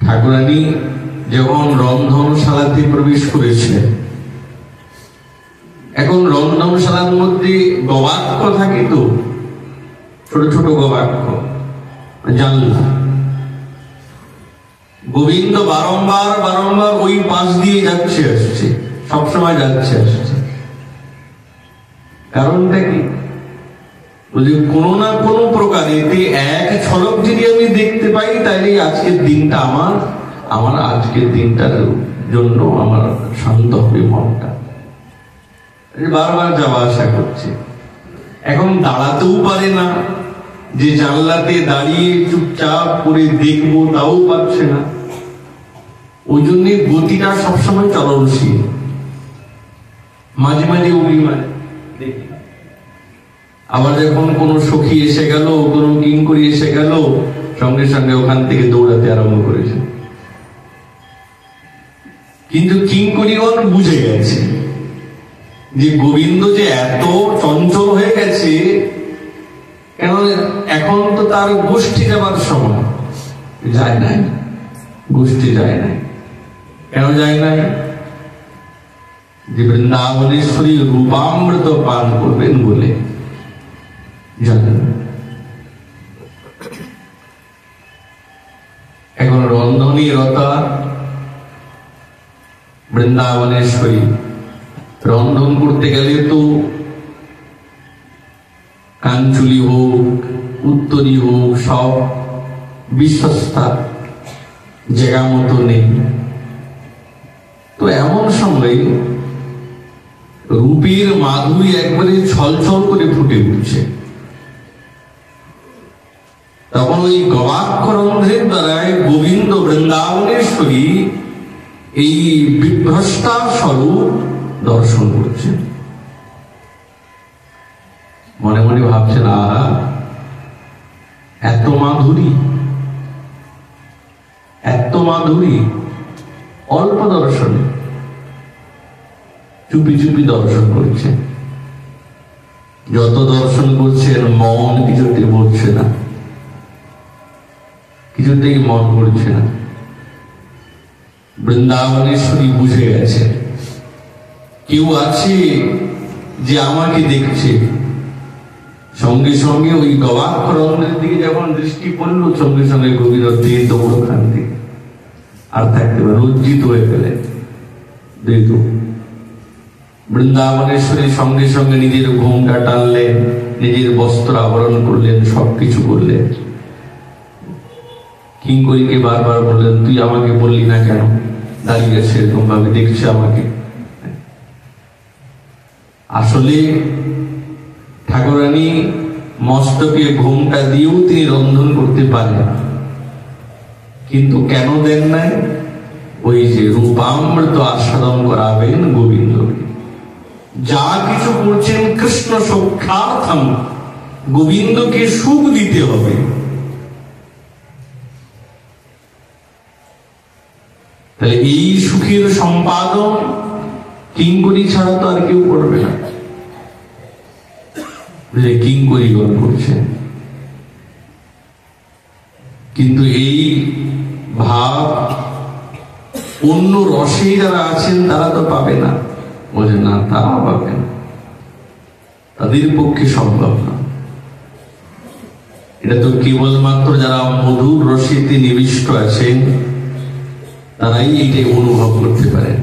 ঠাকুরানী যখন রন্ধনশালাতে প্রবেশ করেছিলেন, এখন রন্ধনশালার মধ্যে গবাক্ষ থাকে তো, ছোট ছোট গবাক্ষ, জানলা। গোবিন্দ বারংবার বারংবার ওই পাশ দিয়ে যাচ্ছে আসছে, সবসময় যাচ্ছে আসছে। কারণটা কি? কোনো না কোনো প্রকারে এক ঝলক যদি আমি দেখতে পাই, তাইলে আজকের দিনটা আমার আজকের দিনটার জন্য আমার শান্ত হবে মনটা। বারবার যাওয়া আসা করছে। এখন দাঁড়াতেও পারে না, যে জানলাতে দাঁড়িয়ে চুপচাপ করে দেখবো তাও পাচ্ছে না। ওই জন্য গতিটা সবসময় চলনশীল। মাঝে মাঝে অভিমান দেখি, আবার যখন কোন সখী এসে গেল, কোন কিঙ্করী এসে গেল, সঙ্গে সঙ্গে ওখান থেকে দৌড়াতে আরম্ভ করেছে। কিন্তু কিঙ্করীগণ বুঝে গেছে যে গোবিন্দ যে এত চঞ্চল হয়ে গেছে, কেন এখন তো তার গোষ্ঠী যাবার সময়। যায় নাই, গোষ্ঠী যায় নাই। কেন যায় নাই? যে বৃন্দাবনেশ্বরী রূপামৃত পান করবেন বলে জানেন। এখন রন্ধনী রতা বৃন্দাবনেশ্বরী রন্ধন করতে গেলে তো কাঞ্চুলি হোক, উত্তরী হোক, সব বিশ্বস্তা, জায়গা মতো নেই। তো এমন সময় রূপের মাধুরী একবারে ছলছল করে ফুটে উঠছে। তখন ওই গবাক্ষরন্ধ্রের দ্বারায় গোবিন্দ বৃন্দাবনেশ্বরী এই বিভ্রষ্টা স্বরূপ দর্শন করছেন। মনে মনে ভাবছেন, আহা, এত মাধুরী, এত মাধুরী অল্প দর্শনে। চুপি চুপি দর্শন করছেন। যত দর্শন করছেন মন কিছুতে বলছে না, কিছুতেই মন করছে না। বৃন্দাবনেশ্বরী বুঝে গেছে কেউ আছে যে আমাকে দেখছে। সঙ্গে সঙ্গে ওই গবাক্ষরন্ধ্রের দিকে যখন দৃষ্টি পড়ল, সঙ্গে সঙ্গে গোবিন্দ দিয়ে দৌড় খান দিকে আর থাকতে পারে, লজ্জিত হয়ে গেলেন। দেখো বৃন্দাবনেশ্বরী সঙ্গে সঙ্গে নিজের ঘোমটা টানলেন, নিজের বস্ত্র আবরণ করলেন, সবকিছু করলেন। কিঙ্করীকে বারবার বললেন, তুই আমাকে বললি না কেন? দাঁড়িয়ে আছে এরকম ভাবে দেখছে আমাকে। আসলে ঠাকুরানী মস্তকে ঘোমটা দিয়েও তিনি রন্ধন করতে পারেন, কিন্তু কেন দেন নাই? ওই যে রূপামৃত আস্বাদন করাবেন গোবিন্দকে। যা কিছু করছেন কৃষ্ণ সৌখ্যার্থম, গোবিন্দকে সুখ দিতে হবে। তাহলে এই সুখের সম্পাদন কিঙ্করী ছাড়া তো আর কেউ করবে না। কিঙ্করীগণ করছে, কিন্তু এই ভাব অন্য রসে যারা আছেন তারা তো পাবে না। বলে না, তারা পাবে না, তাদের পক্ষে সম্ভব না। এটা তো কেবলমাত্র যারা মধুর রসেতে নিবিষ্ট আছেন তারাই এটাই অনুভব করতে পারেন।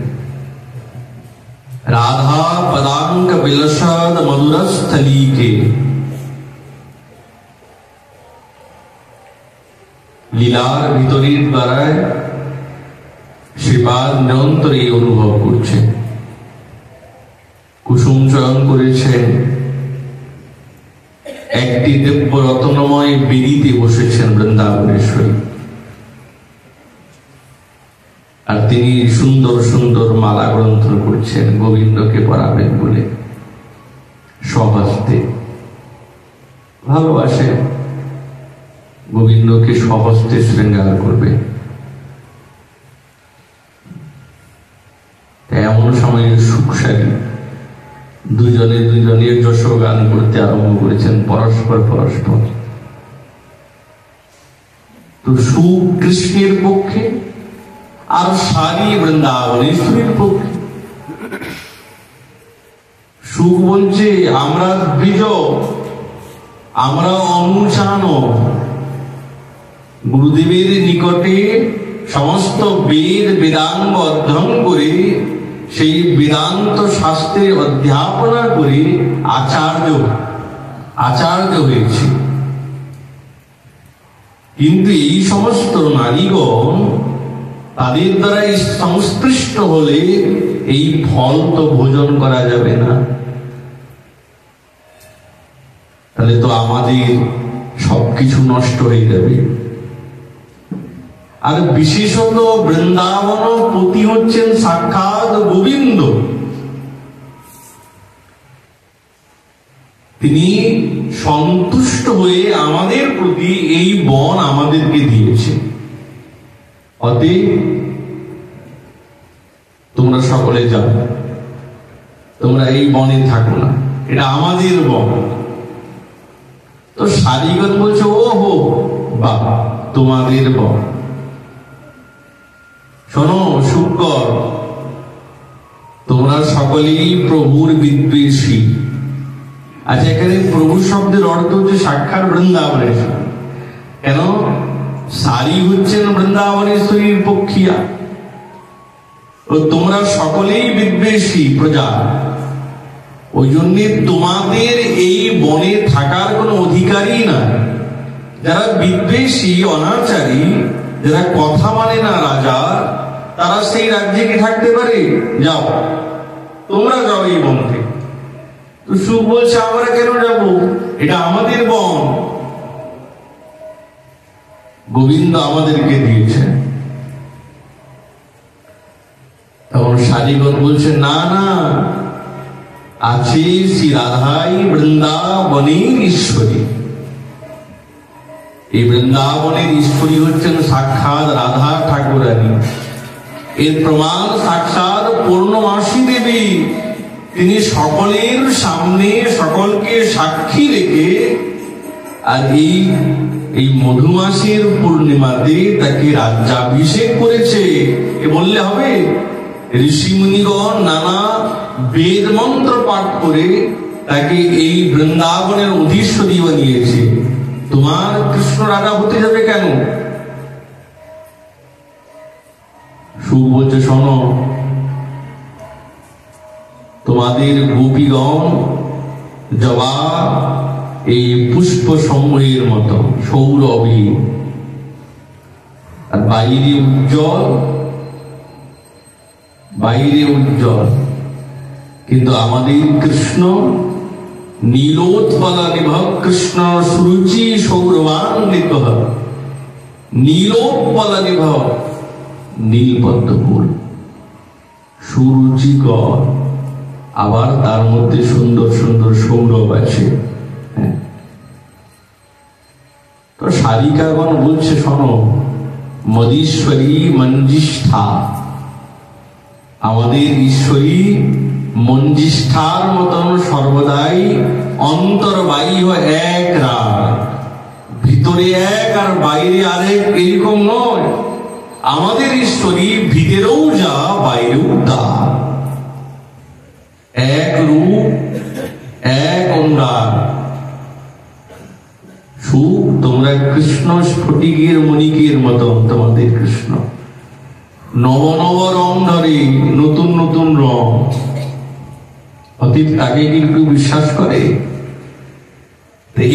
রাধা পদাঙ্ক বিলসাদ মধুরস্থলীকে, লীলার ভিতরের দ্বারায় সেবার নিরন্তর এই অনুভব করছে। কুসুম চয়ন করেছেন, একটি দিব্য রত্নময় বেদিতে বসেছেন বৃন্দাবনেশ্বরী, আর তিনি সুন্দর সুন্দর মালা গ্রন্থন করছেন গোবিন্দকে পরাবেন বলে। স্বহস্তে ভালোবাসে, গোবিন্দকে স্বহস্তে শৃঙ্গার করবে। এমন সময় সুখসারী দুজনে দুজনের যশগান করতে আরম্ভ করেছেন, পরস্পর পরস্পর। তো সুখ কৃষ্ণের পক্ষে আর সারি বৃন্দাবনেশ্বরীর পক্ষে। সুখ বলছে আমরা দ্বিজ, আমরা অনুচান। গুরুদেবের নিকটে সমস্ত বেদ বেদাঙ্গ অধ্যয়ন করে সেই বেদান্ত শাস্ত্রের অধ্যাপনা করে আচার্য হয়েছে। কিন্তু এই সমস্ত নারীগণ তাদের দ্বারা সংস্পৃষ্ট হলে এই ফল তো ভোজন করা যাবে না। তাহলে তো আমাদের সবকিছু নষ্ট হয়ে যাবে। আর বিশেষত বৃন্দাবন পতি হচ্ছেন সাক্ষাৎ গোবিন্দ। তিনি সন্তুষ্ট হয়ে আমাদের প্রতি এই বন আমাদেরকে দিয়েছে। অতএব তোমরা সকলে যাও, তোমরা এই বনে থাকো না, এটা আমাদের বন। তো সারিগণ বলছে, ও হো বা তোমাদের বন। শোনো শুকর, তোমরা সকলেই প্রভুর বিদ্বেষী। আচ্ছা, এখানে প্রভু শব্দের অর্থ হচ্ছে সাক্ষাৎ বৃন্দাবনেশ্বর। কেন? সারি হচ্ছেন বৃন্দাবনেশ্বরীর পক্ষিয়া, তোমরা সকলেই বিদ্বেষী প্রজা, ওই জন্য তোমাদের এই বনে থাকার কোনো অধিকারই না। যারা বিদ্বেষী, অনাচারী, যারা কথা মানে না রাজা, তারা সেই রাজ্যে কি থাকতে পারে? যাও, তোমরা যাও এই বন থেকে। তো সুখ বলছে, আমরা কেন যাব? এটা আমাদের বন, গোবিন্দ আমাদেরকে দিয়েছে। তখন সারিগণ বলছে, না না, আছে শ্রী রাধাই বৃন্দাবনের ঈশ্বরী। এই বৃন্দাবনের ঈশ্বরী হচ্ছেন সাক্ষাৎ রাধা ঠাকুরানী। এর প্রমাণ সাক্ষাৎ পূর্ণমাসী দেবী। তিনি সকলের সামনে সকলকে সাক্ষী রেখে আর এই মধুমাসের পূর্ণিমাতে তাকে রাজ্যাভিষেক করেছে। এ বললে হবে? ঋষি মুনিগণ নানা বেদ মন্ত্র পাঠ করে তাকে এই বৃন্দাবনের অধীশ্বরী বানিয়েছে। তোমার কৃষ্ণ রাধা হতে যাবে কেন? সুখ বলছে, শোনো, তোমাদের গোপীগণ জবা এই পুষ্প সমূহের মতো সৌরভী, আর বাইরে উজ্জ্বল, কিন্তু আমাদের কৃষ্ণ নীলোৎপলা নিভ, কৃষ্ণ সুরুচি সৌরভান্বিত, নীলোৎপলা নিভ, নীলপদ্ম ফুল, সুরুচিকর, আবার তার মধ্যে সুন্দর সুন্দর সৌরভ আছে। তো শারিকাগণ বলছে, শোনো, মদীশ্বরী মঞ্জিষ্ঠা, আমাদের ঈশ্বরী মঞ্জিষ্ঠার মতন সর্বদাই অন্তর্বাহ্য এক রাগ, ভিতরে এক আর বাইরে আরেক, এরকম নয়। আমাদের ঈশ্বরী ভিতরেও যা, বাইরেও তা, এক রূপ, এক অনুরাগ। সুখ, তোমরা কৃষ্ণ স্ফটিকের মণিকের মতন, তোমাদের কৃষ্ণ নব নব রং ধরে, নতুন নতুন রং। অতীত তাকে কিন্তু বিশ্বাস করে।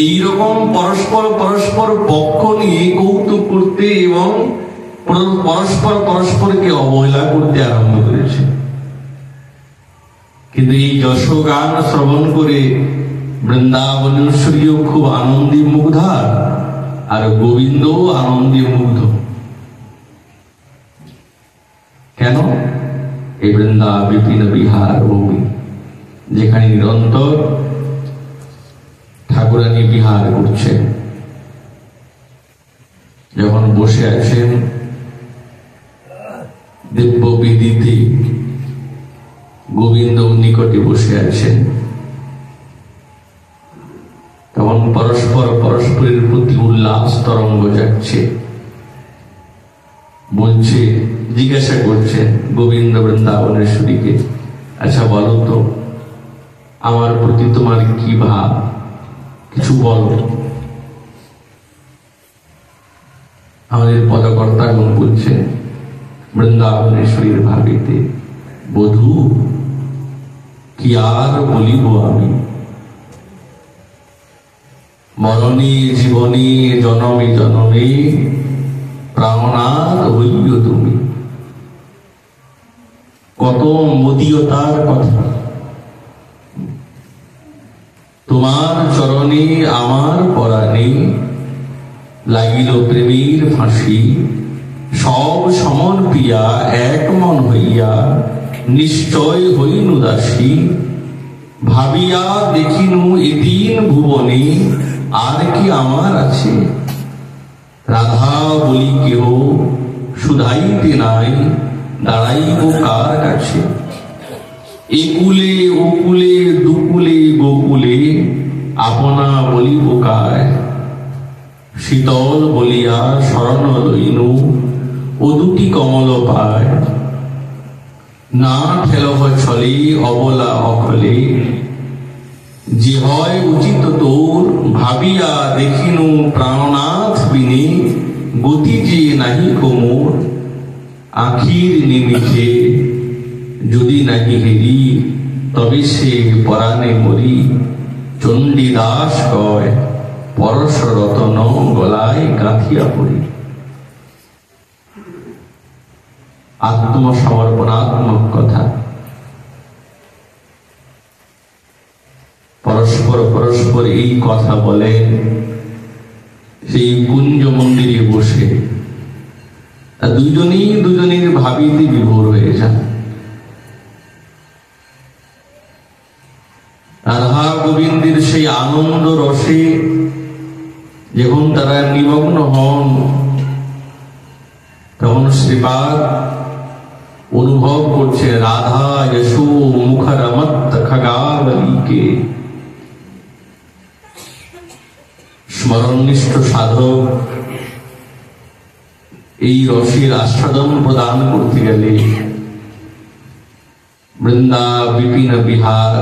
এইরকম পরস্পর পক্ষ নিয়ে কৌতুক করতে এবং পরস্পরকে অবহেলা করতে আরম্ভ করেছে। কিন্তু এই যশগান শ্রবণ করে বৃন্দাবনেশ্বরীও খুব আনন্দে মুগ্ধা, আর গোবিন্দ আনন্দে মুগ্ধ। কেন? এই বৃন্দা বিপিন বিহার ভূমি, যেখানে নিরন্তর ঠাকুরানী বিহার করছেন। যখন বসে আছেন দিব্য বিদিতে, গোবিন্দ নিকটে বসে আছেন, তখন পরস্পরের প্রতি উল্লাস তরঙ্গ যাচ্ছে। বলছে, জিজ্ঞাসা করছেন গোবিন্দ বৃন্দাবনেশ্বরীকে, আচ্ছা বলো তো, আমার প্রতি তোমার কি ভাব, কিছু বলো। আমাদের পদকর্তাগণ বলছে, বৃন্দাবনেশ্বরীর ভাবিতে বধূ কি আর বলিব আমি, মরণে জীবনে জনমে জনমে প্রাণনাথ হইল তুমি। কত মদীয়তার কথা! তোমার চরণে আমার পরাণে লাগিল প্রেমের ফাঁসি, সব সমর্পিয়া এক মন হইয়া নিশ্চয় হইনু দাসী। ভাবিয়া দেখিনু এদিন ভুবনে আর কি আমার আছে, রাধা বলি কেহ শুধাইতে নাই, দাঁড়াইব কার কাছে। একুলে ওকুলে দুকুলে গোকুলে আপনা বলিব কায়, শীতল বলিয়া শরণ লইনু ও দুটি কমল পায়। না ঠেলহ ছলে অবলা অকলে, যে হয় উচিত তোর ভাবিয়া দেখিনু প্রাণনাথ বিনে গতি যে নাহি কোমর। আখির নিমিষে যদি নাহি হেরি তবে সে পরাণে মরি। চণ্ডীদাস কয় পরশ রতন গলায় গাঁথিয়া পড়ি। আত্মসমর্পণাত্মক কথা। পরস্পর পরস্পর এই কথা বলেন সেই কুঞ্জ মন্দিরে বসে। দুজনেই দুজনের ভাবিতে বিভোর হয়ে যান। রাধা গোবিন্দের সেই আনন্দ রসে যখন তারা নিমগ্ন হন, তখন শ্রীপাদ অনুভব করছে রাধা যশো মুখরমত খগাবলীকে। স্মরণনিষ্ঠ সাধক এই রসের আস্বাদন প্রদান করতে গেলে বৃন্দা বিপিন বিহার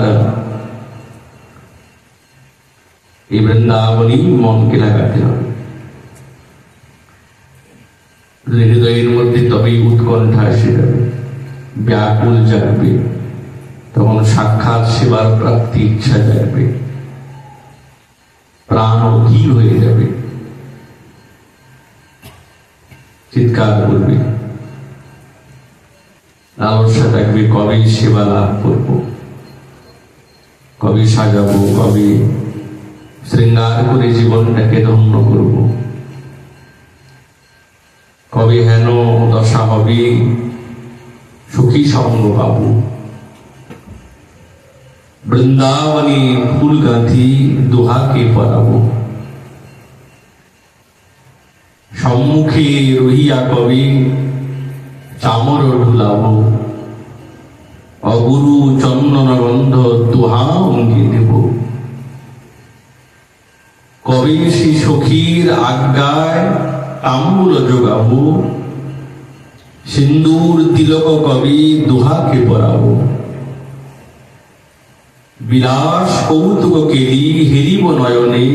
এই বৃন্দাবনী মনকে লাগাতে হবে হৃদয়ের মধ্যে, তবেই উৎকণ্ঠা এসে যাবে, ব্যাকুল জাগবে, তখন সাক্ষাৎ সেবার প্রাপ্তি ইচ্ছা জাগবে, প্রাণ অধীর হয়ে যাবে, চিৎকার করবে, লালসা থাকবে কবে সেবা লাভ করব, কবে সাজাবো, কবে শৃঙ্গার করে জীবনটাকে ধন্য করব, কবে হেন দশা হবে সুখী সঙ্গ পাবো। বৃন্দাবনে ফুল গাঁথি দোহাকে পরাবো, সম্মুখে রহিয়া কবে চামর ঢুলাবো, অগুরু চন্দন গন্ধ দোহা অঙ্গে দেব, কবে শ্রী সখীর আজ্ঞায় তাম্বুল যোগাবো, সিন্দুর তিলক কবি দোহাকে পরাবো, বিলাস কৌতুক কেলি হেরিব নয়নে,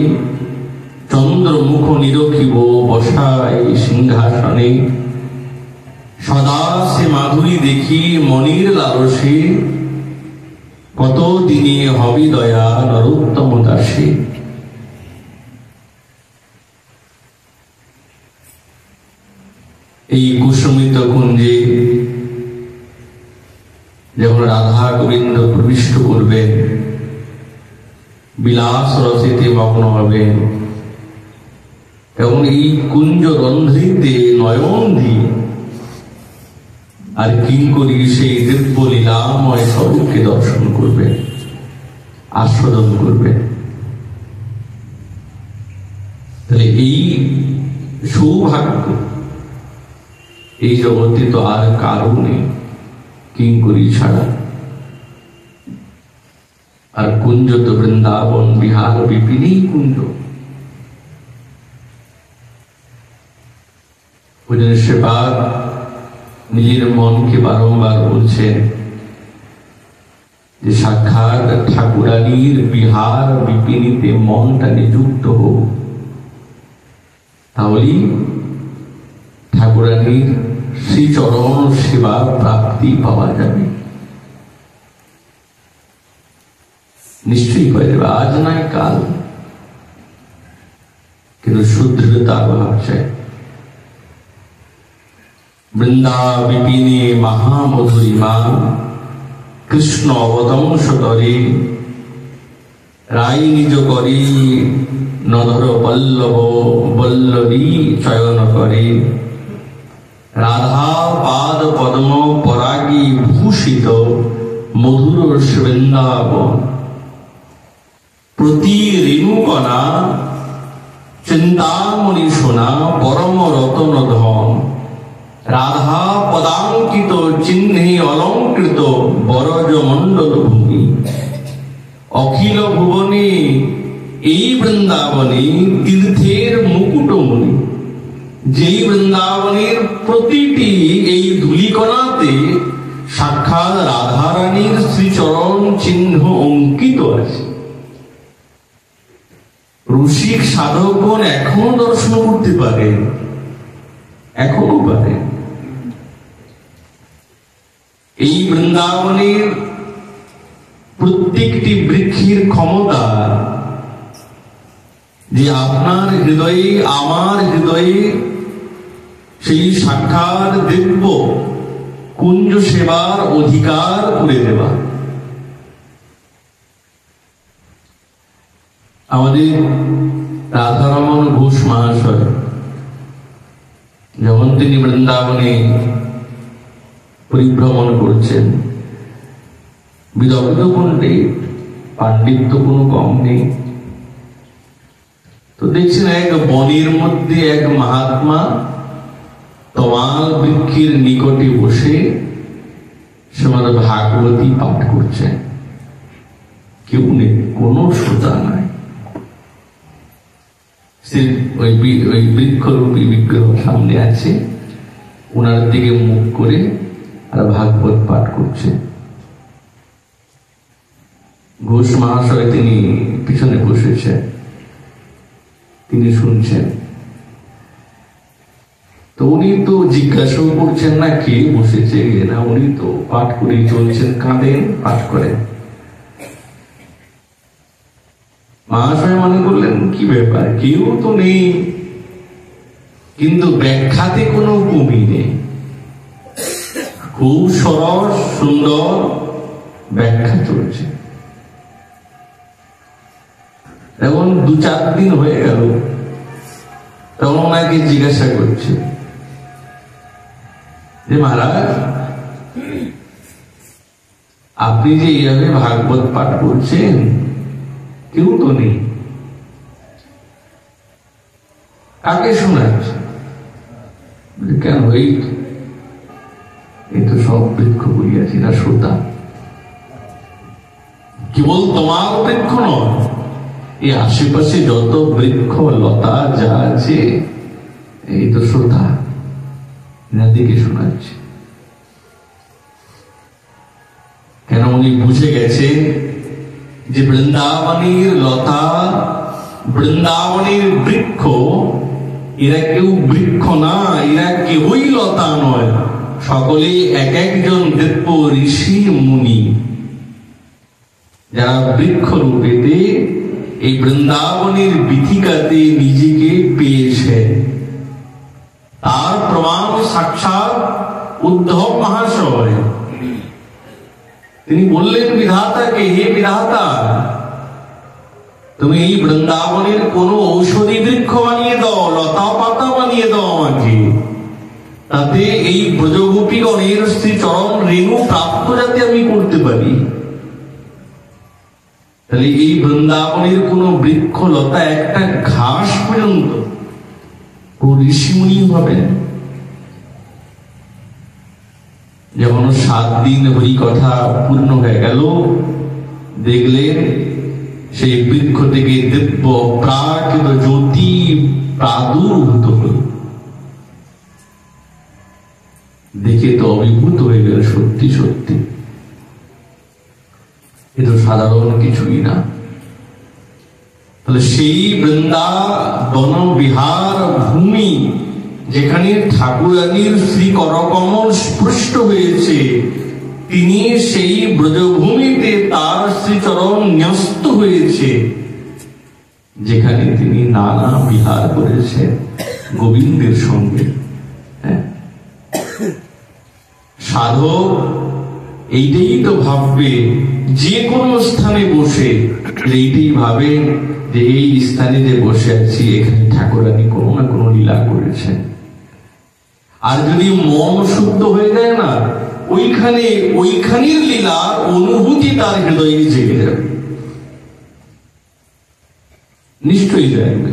চন্দ্রমুখ নিরখিব বসায় সিংহাসনে, সদা সে মাধুরী দেখি মনির লালসে, কত দিনে হবি দয়া নরোত্তম দাসে। এই কুসুমিত কুঞ্জে যখন রাধা গোবিন্দ প্রবিষ্ট করবেন, বিলাস রসেতে মগ্ন হবেন, তখন এই কুঞ্জ রন্ধ্রিতে নয়ন দিয়ে আর কি করি সেই দিব্য লীলাময় স্বরূপকে দর্শন করবেন, আস্বাদন করবেন। তাহলে এই সৌভাগ্য এই জগতে তো আর কারো নেই কিঙ্করি ছাড়া। আর কুঞ্জ তো বৃন্দাবন বিহার বিপিনী কুঞ্জ। সেবার নিজের মনকে বারংবার বলছেন যে সাক্ষাৎ ঠাকুরানীর বিহার বিপিনীতে মনটা নিযুক্ত হোক, তাহলেই ঠাকুরানীর শ্রীচরণ সেবা প্রাপ্তি পাওয়া যাবে। নিশ্চয়ই পাওয়া যাবে, আজ নয় কাল, কিন্তু সুদৃঢ়তা অভাব চাই। বৃন্দা বিপিনে মহামধুরিমা কৃষ্ণ অবদংশ তরে, রাই নিজ করি নধর পল্লব বল্লভী চয়ন করে, রাধা পাদ পদ্ম পরাগী ভূষিত মধুর বৃন্দাবন, প্রতি রেণুকণা চিন্তামণি সোনা পরম রতন ধন, রাধা পদাঙ্কিত চিহ্নে অলঙ্কৃত বরজ মণ্ডল ভূমি, অখিল ভুবনে এই বৃন্দাবনে তীর্থের মুকুটমণি, যেই বৃন্দাবনের প্রতিটি এই ধূলিকণাতে সাক্ষাৎ রাধারানীর শ্রীচরণ চিহ্ন অঙ্কিত আছে। রসিক সাধকগণ এখনো দর্শন করতে পারেন, এখনো পারেন। এই বৃন্দাবনের প্রত্যেকটি বৃক্ষের ক্ষমতা যে আপনার হৃদয়ে আমার হৃদয়ে সেই সাক্ষাৎ দিব্য কুঞ্জ সেবার অধিকার করে দেওয়া। আমাদের রাধারমণ ঘোষ মহাশয় যখন তিনি বৃন্দাবনে পরিভ্রমণ করছেন, বিদগ্ধ পণ্ডিত, পাণ্ডিত্য কোনো কম নেই, তো দেখছেন এক বনের মধ্যে এক মহাত্মা তমাল বৃক্ষের নিকটে বসে শ্রীমদ ভাগবতী পাঠ করছেন। কেউ নেই, কোনো শ্রোতা নাই, ওই বৃক্ষরূপী বিগ্রহ সামনে আছে, ওনার দিকে মুখ করে আর ভাগবত পাঠ করছে। ঘোষ মহাশয় তিনি পিছনে বসেছেন, তিনি শুনছেন। তো উনি তো জিজ্ঞাসাও করছেন না কে বসেছে, না উনি তো পাঠ করেই চলছেন, কাঁদেন, পাঠ করেন। মহাশয় মনে করলেন কি ব্যাপার, কেউ তো নেই, কিন্তু ব্যাখ্যাতে কোনো কমি নেই, খুব সরস সুন্দর ব্যাখ্যা চলছে। এখন 2-4 দিন হয়ে গেল, তখন ওনাকে জিজ্ঞাসা করছে যে মহারাজ, আপনি যে এইভাবে ভাগবত পাঠ করছেন, কেউ তো নেই, কাকে শোনাচ্ছে? কেন এই তো সব বৃক্ষ বলিয়াছি না শ্রোতা, কেবল তোমার বৃক্ষ নয়, এই আশেপাশে যত বৃক্ষ লতা যা আছে এই তো শ্রোতা, এনাদিকে শোনাচ্ছে। কেন উনি বুঝে গেছেন যে বৃন্দাবনের লতা, বৃন্দাবনের বৃক্ষ, এরা কেউ বৃক্ষ না, এরা কেউই লতা নয়, সকলে এক একজন দিব্য ঋষি মুনি, যারা বৃক্ষ রূপেতে এই বৃন্দাবনের বিথিকাতে নিজেকে পেয়েছে। তার প্রমাণ সাক্ষাৎ উদ্ধব মহাশয়। তিনি বললেন বিধাতাকে, হে বিধাতা, তুমি এই বৃন্দাবনের কোন ঔষধি বৃক্ষ বানিয়ে দাও, লতা পাতা বানিয়ে দাও আমাকে, তাতে এই ব্রজগোপীগণের শ্রীচরণ রেণু প্রাপ্ত যাতে আমি করতে পারি। তাহলে এই বৃন্দাবনের কোন বৃক্ষ লতা, একটা ঘাস পর্যন্ত ও ঋষিমুনি হবে। যেমন 7 দিন হরি কথা পূর্ণ হয়ে গেল, দেখলেন সেই বৃক্ষ থেকে দিব্য প্রাকৃত জ্যোতি প্রাদুর্ভূত হল। দেখে তো অভিভূত হয়ে গেল, সত্যি সত্যি এ তো সাধারণ কিছুই না। তাহলে সেই বৃন্দাবন বিহার ভূমি, যেখানে ঠাকুরানীর শ্রী করকমল স্পৃষ্ট হয়েছে, তিনি সেই ব্রজভূমিতে তার শ্রীচরণ ন্যস্ত হয়েছে, যেখানে তিনি নানা বিহার করেছে গোবিন্দের সঙ্গে। সাধক এইটাই তো ভাববে, যে কোনো স্থানে বসে এইটাই ভাবে যে এই স্থানে যে বসে আছি, এখানে ঠাকুরানী কোনো না কোনো লীলা করেছেন। আর যদি মন শুদ্ধ হয়ে যায় না, ওইখানের লীলার অনুভূতি তার হৃদয়ে জেগে যাবে, নিশ্চয়ই জানবে।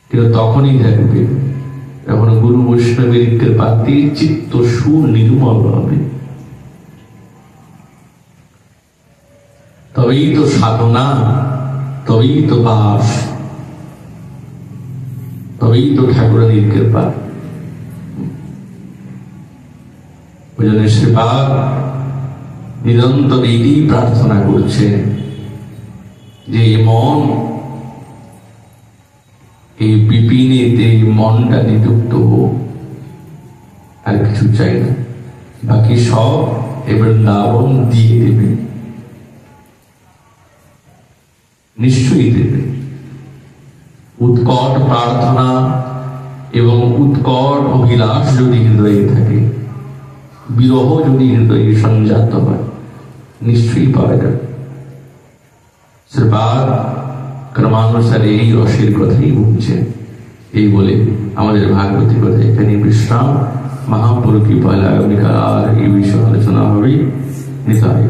কিন্তু তখনই থাকবে যখন গুরু বৈষ্ণবের কৃপাতে চিত্ত সুর নির্মল হবে। তবেই তো সাধনা, তবেই তো বাস, তবেই তো ঠাকুরানীর কৃপা। ওই জন্য শ্রীপাদ নিরন্তর এই প্রার্থনা করছে যে মন, এই বিপিনেতে মনটা নিযুক্ত হোক, আর কিছু চাই না, বাকি সব এ বৃন্দাবন দিয়ে দেবে, নিশ্চয়ই দেবে। উৎকট প্রার্থনা এবং উৎকট অভিলাষ যদি হৃদয়ে থাকে, বিরহ যদি হৃদয়ে সংজাত হয়, নিশ্চয়ই পাওয়া যাবে। শ্রীপাদ ক্রমানুসারে এই রসের কথাই বলছেন। এই বলে আমাদের ভাগবতী কথা এখানে বিশ্রাম। মহাপুর কৃপায় আগামীকাল আর এই বিষয়ে আলোচনা হবে। নিতাই।